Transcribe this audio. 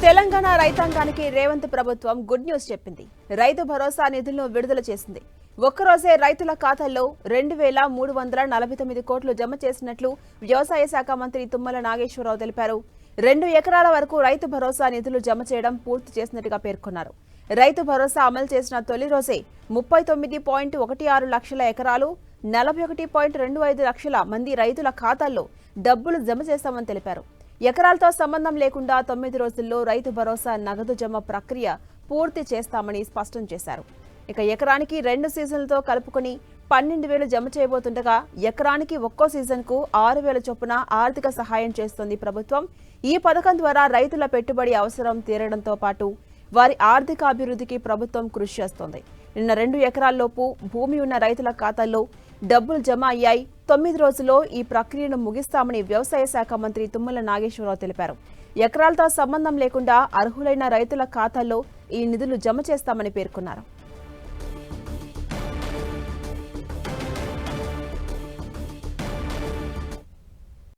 తెలంగాణ రైతాంగానికి రేవంత్ ప్రభుత్వం good news చెప్పింది. రైతు భరోసా నిధులను విడుదల చేసింది. ఒక్కరోజే రైతుల ఖాతాల్లో 2,349 కోట్లు జమ చేసినట్లు వ్యవసాయ శాఖ మంత్రి తుమ్మల నాగేశ్వరరావు తెలిపారు. 2 ఎకరాల వరకు రైతు భరోసా నిధులు జమ చేయడం పూర్తి చేసినట్టుగా పేర్కొన్నారు. రైతు భరోసా అమలు చేసిన తొలి రోజే 39.16 లక్షల ఎకరాలు 41.25 లక్షల మంది రైతుల ఖాతాల్లో డబ్బులు జమ చేస్తామని తెలిపారు. ఎకరాలతో సంబంధం లేకుండా 9 రోజుల్లో రైతు భరోసా నగదు జమ ప్రక్రియ పూర్తి చేస్తామని స్పష్టం చేశారు. ఇక ఎకరానికి 2 సీజన్లతో కలుపుకొని 12,000 జమ చేయబోతుండగా ఎకరానికి ఒక్కో సీజన్కు 6,000 చొప్పున ఆర్థిక సహాయం చేస్తోంది ప్రభుత్వం. ఈ పథకం ద్వారా రైతుల పెట్టుబడి అవసరం తీరడంతో పాటు వారి ఆర్థిక అభివృద్ధికి ప్రభుత్వం కృషి చేస్తోంది. నిన్న 2 ఎకరాల్లోపు భూమి ఉన్న రైతుల ఖాతాల్లో డబ్బులు జమ అయ్యాయి. 9 రోజుల్లో ఈ ప్రక్రియను ముగిస్తామని వ్యవసాయ శాఖ మంత్రి తుమ్మల నాగేశ్వరరావు తెలిపారు. ఎకరాలతో సంబంధం లేకుండా అర్హులైన రైతుల ఖాతాల్లో ఈ నిధులు జమ చేస్తామని పేర్కొన్నారు.